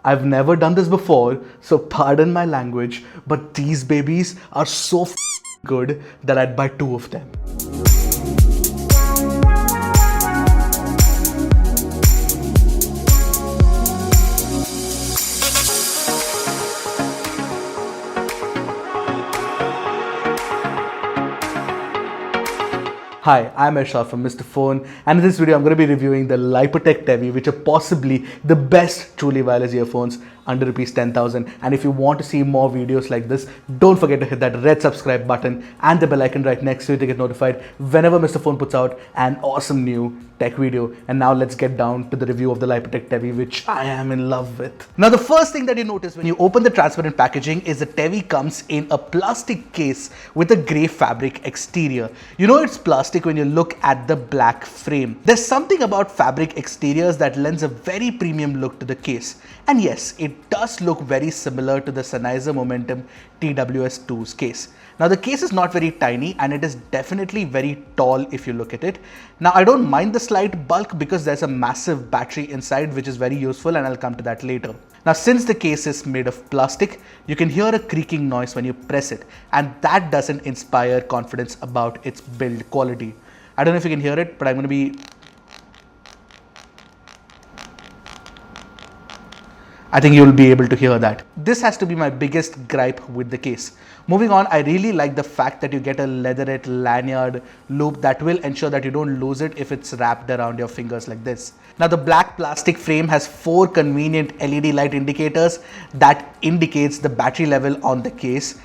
I've never done this before, so pardon my language, but these babies are so good that I'd buy 2 of them. Hi, I'm Ershad from Mr. Phone, and in this video I'm going to be reviewing the Lypertek Tevi, which are possibly the best truly wireless earphones under rupees 10,000. And if you want to see more videos like this, don't forget to hit that red subscribe button and the bell icon right next to it to get notified whenever Mr. Phone puts out an awesome new tech video. And now let's get down to the review of the Lypertek Tevi, which I am in love with. Now the first thing that you notice when you open the transparent packaging is the Tevi comes in a plastic case with a grey fabric exterior. You know it's plastic when you look at the black frame. There's something about fabric exteriors that lends a very premium look to the case. And yes, it does look very similar to the Sennheiser Momentum TWS2's case. Now the case is not very tiny and it is definitely very tall if you look at it. Now I don't mind the slight bulk because there's a massive battery inside, which is very useful, and I'll come to that later. Now since the case is made of plastic, you can hear a creaking noise when you press it, and that doesn't inspire confidence about its build quality. I don't know if you can hear it, but I'm going to be... I think you'll be able to hear that. This has to be my biggest gripe with the case. Moving on, I really like the fact that you get a leatherette lanyard loop that will ensure that you don't lose it if it's wrapped around your fingers like this. Now the black plastic frame has 4 convenient LED light indicators that indicates the battery level on the case,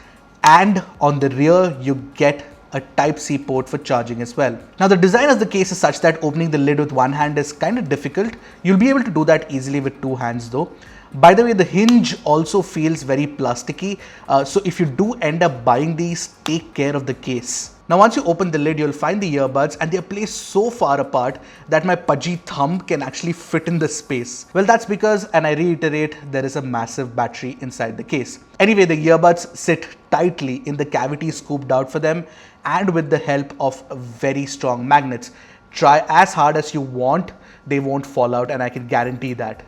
and on the rear you get a Type-C port for charging as well. Now the design of the case is such that opening the lid with one hand is kind of difficult. You'll be able to do that easily with 2 hands though. By the way, the hinge also feels very plasticky, so if you do end up buying these, take care of the case. Now once you open the lid, you'll find the earbuds, and they're placed so far apart that my pudgy thumb can actually fit in the space. Well, that's because, and I reiterate, there is a massive battery inside the case. Anyway, the earbuds sit tightly in the cavity scooped out for them, and with the help of very strong magnets. Try as hard as you want, they won't fall out, and I can guarantee that.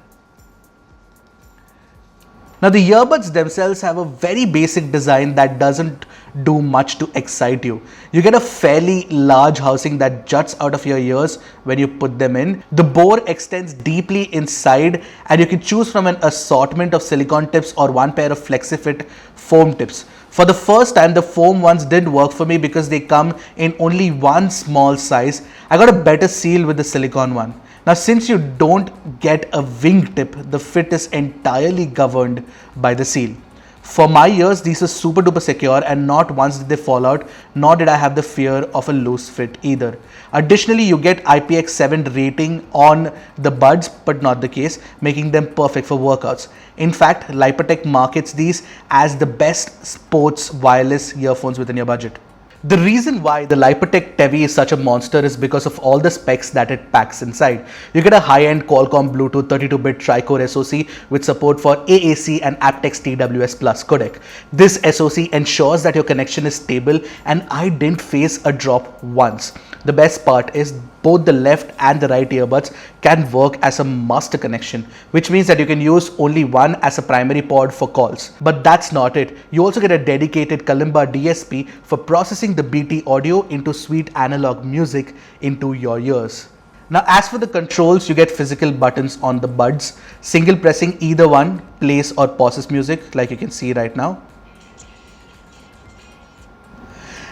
Now the earbuds themselves have a very basic design that doesn't do much to excite you. You get a fairly large housing that juts out of your ears when you put them in. The bore extends deeply inside, and you can choose from an assortment of silicone tips or one pair of FlexiFit foam tips. For the first time, the foam ones didn't work for me because they come in only one small size. I got a better seal with the silicone one. Now since you don't get a wingtip, the fit is entirely governed by the seal. For my ears, these are super duper secure, and not once did they fall out, nor did I have the fear of a loose fit either. Additionally, you get IPX7 rating on the buds but not the case, making them perfect for workouts. In fact, Lypertek markets these as the best sports wireless earphones within your budget. The reason why the Lypertek Tevi is such a monster is because of all the specs that it packs inside. You get a high-end Qualcomm Bluetooth 32-bit tri-core SoC with support for AAC and aptX TWS Plus codec. This SoC ensures that your connection is stable, and I didn't face a drop once. The best part is both the left and the right earbuds can work as a master connection, which means that you can use only one as a primary pod for calls. But that's not it. You also get a dedicated Kalimba DSP for processing the BT audio into sweet analog music into your ears. Now as for the controls, you get physical buttons on the buds. Single pressing either one plays or pauses music, like you can see right now.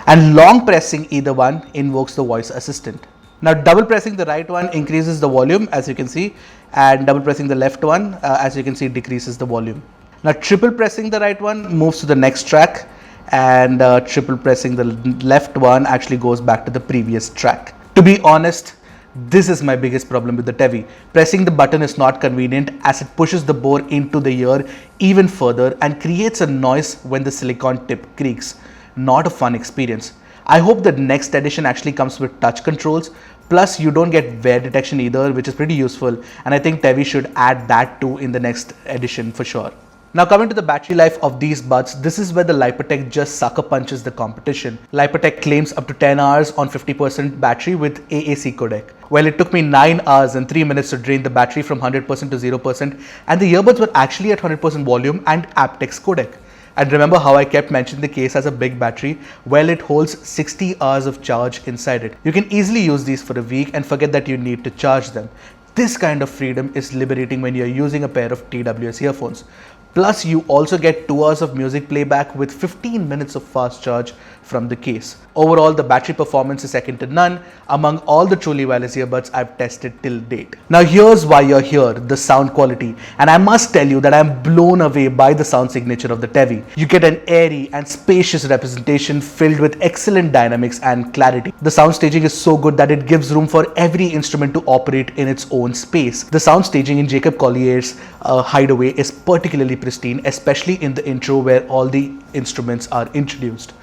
And long pressing either one invokes the voice assistant. Now double pressing the right one increases the volume, as you can see, and double pressing the left one, as you can see, decreases the volume. Now triple pressing the right one moves to the next track, and triple pressing the left one actually goes back to the previous track. To be honest, this is my biggest problem with the Tevi. Pressing the button is not convenient as it pushes the bore into the ear even further and creates a noise when the silicone tip creaks. Not a fun experience. I hope the next edition actually comes with touch controls, plus you don't get wear detection either, which is pretty useful, and I think Tevi should add that too in the next edition for sure. Now coming to the battery life of these buds, this is where the Lypertek just sucker punches the competition. Lypertek claims up to 10 hours on 50% battery with AAC codec. Well, it took me 9 hours and 3 minutes to drain the battery from 100% to 0%, and the earbuds were actually at 100% volume and aptX codec. And remember how I kept mentioning the case has a big battery? Well, it holds 60 hours of charge inside it. You can easily use these for a week and forget that you need to charge them. This kind of freedom is liberating when you're using a pair of TWS earphones. Plus, you also get 2 hours of music playback with 15 minutes of fast charge from the case. Overall, the battery performance is second to none among all the truly wireless earbuds I've tested till date. Now here's why you're here, the sound quality. And I must tell you that I'm blown away by the sound signature of the Tevi. You get an airy and spacious representation filled with excellent dynamics and clarity. The sound staging is so good that it gives room for every instrument to operate in its own space. The sound staging in Jacob Collier's Hideaway is particularly pristine, especially in the intro where all the instruments are introduced.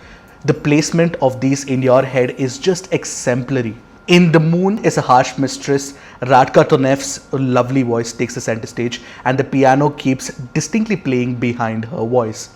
The placement of these in your head is just exemplary. In The Moon is a Harsh Mistress, Radka Tonev's lovely voice takes the center stage and the piano keeps distinctly playing behind her voice.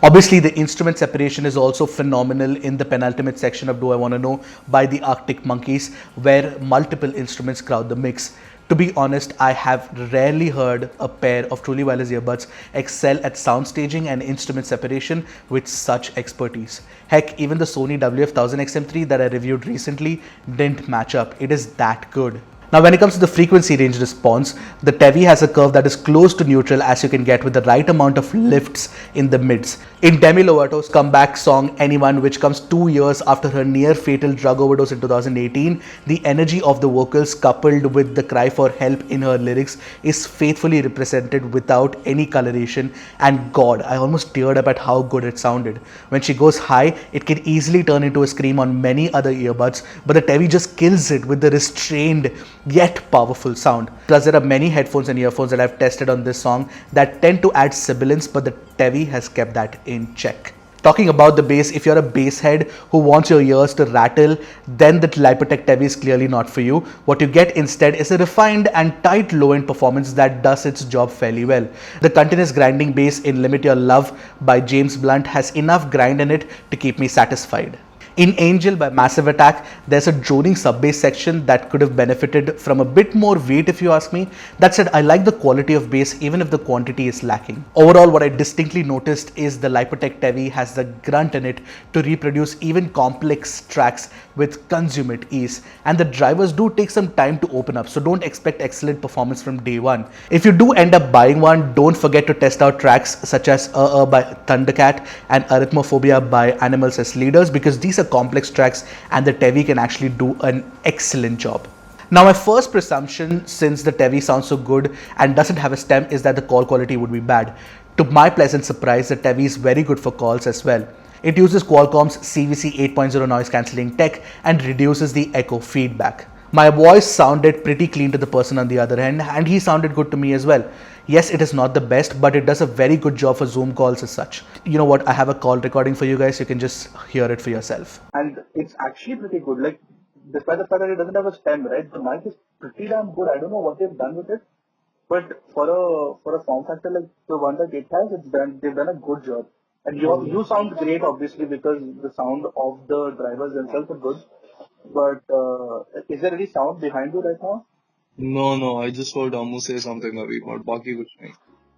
Obviously, the instrument separation is also phenomenal in the penultimate section of Do I Wanna Know by the Arctic Monkeys, where multiple instruments crowd the mix. To be honest, I have rarely heard a pair of truly wireless earbuds excel at sound staging and instrument separation with such expertise. Heck, even the Sony WF-1000XM3 that I reviewed recently didn't match up. It is that good. Now when it comes to the frequency range response, the Tevi has a curve that is close to neutral as you can get with the right amount of lifts in the mids. In Demi Lovato's comeback song Anyone, which comes 2 years after her near fatal drug overdose in 2018, the energy of the vocals coupled with the cry for help in her lyrics is faithfully represented without any coloration, and God, I almost teared up at how good it sounded. When she goes high, it can easily turn into a scream on many other earbuds, but the Tevi just kills it with the restrained yet powerful sound. Plus, there are many headphones and earphones that I've tested on this song that tend to add sibilance, but the Tevi has kept that in check. Talking about the bass, if you're a bass head who wants your ears to rattle, then the Lypertek Tevi is clearly not for you. What you get instead is a refined and tight low-end performance that does its job fairly well. The continuous grinding bass in Limit Your Love by James Blunt has enough grind in it to keep me satisfied. In Angel by Massive Attack, there's a droning sub-bass section that could have benefited from a bit more weight if you ask me. That said, I like the quality of bass even if the quantity is lacking. Overall, what I distinctly noticed is the Lypertek Tevi has the grunt in it to reproduce even complex tracks with consummate ease. And the drivers do take some time to open up, so don't expect excellent performance from day one. If you do end up buying one, don't forget to test out tracks such as by Thundercat and Arithmophobia by Animals as Leaders, because these are complex tracks and the Tevi can actually do an excellent job. Now my first presumption, since the Tevi sounds so good and doesn't have a stem, is that the call quality would be bad. To my pleasant surprise, the Tevi is very good for calls as well. It uses Qualcomm's CVC 8.0 noise cancelling tech and reduces the echo feedback. My voice sounded pretty clean to the person on the other end, and he sounded good to me as well. Yes, it is not the best, but it does a very good job for Zoom calls as such. You know what, I have a call recording for you guys, you can just hear it for yourself. And it's actually pretty good. Like, despite the fact that it doesn't have a stem, right? The mic is pretty damn good. I don't know what they've done with it, but for a form factor like the one that it has, they've done a good job. And you sound great, obviously, because the sound of the drivers themselves are good. But is there any sound behind you right now? No, I just heard Amu say something Avi, but Baki kuch nahi.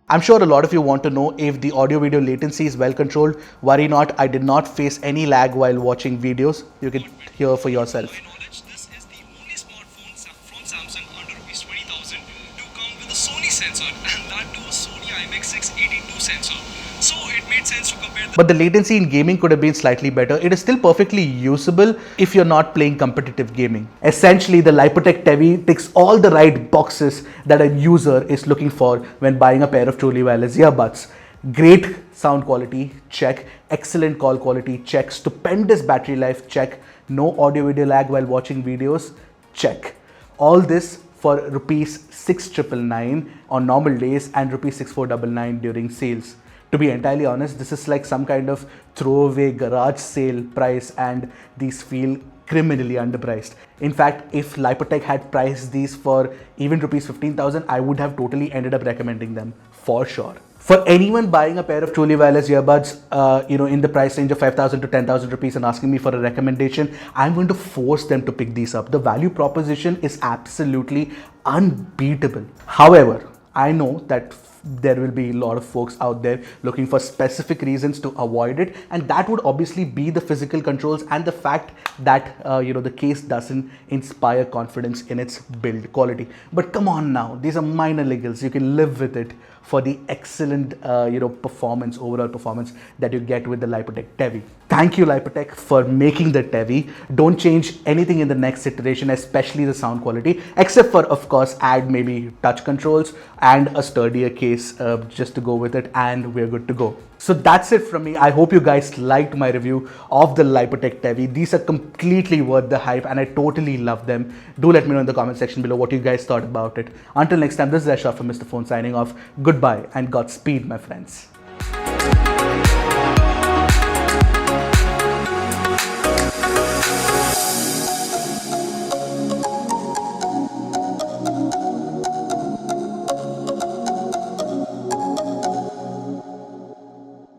I'm sure a lot of you want to know if the audio video latency is well controlled. Worry not, I did not face any lag while watching videos. You can hear for yourself. To my knowledge, this is the only smartphone from Samsung under rupees 20,000 to come with a Sony sensor, and that too a Sony IMX682 sensor. So it made sense to compare But the latency in gaming could have been slightly better. It is still perfectly usable if you're not playing competitive gaming. Essentially, the Lypertek Tevi ticks all the right boxes that a user is looking for when buying a pair of truly wireless earbuds. Great sound quality, check. Excellent call quality, check. Stupendous battery life, check. No audio video lag while watching videos, check. All this for rupees 6,999 on normal days and rupees 6,499 during sales. To be entirely honest, this is like some kind of throwaway garage sale price, and these feel criminally underpriced. In fact, if Lypertek had priced these for even rupees 15,000, I would have totally ended up recommending them for sure. For anyone buying a pair of truly wireless earbuds, in the price range of 5,000 to 10,000 rupees and asking me for a recommendation, I'm going to force them to pick these up. The value proposition is absolutely unbeatable. However, I know that there will be a lot of folks out there looking for specific reasons to avoid it, and that would obviously be the physical controls and the fact that the case doesn't inspire confidence in its build quality. But come on now, these are minor niggles. You can live with it for the excellent overall performance that you get with the Lypertek Tevi. Thank you, Lypertek, for making the Tevi. Don't change anything in the next iteration, especially the sound quality, except for, of course, add maybe touch controls and a sturdier case just to go with it, and we're good to go. So that's it from me. I hope you guys liked my review of the Lypertek Tevi. These are completely worth the hype and I totally love them. Do let me know in the comment section below what you guys thought about it. Until next time, this is Ershad from Mr. Phone signing off. Goodbye and Godspeed, my friends.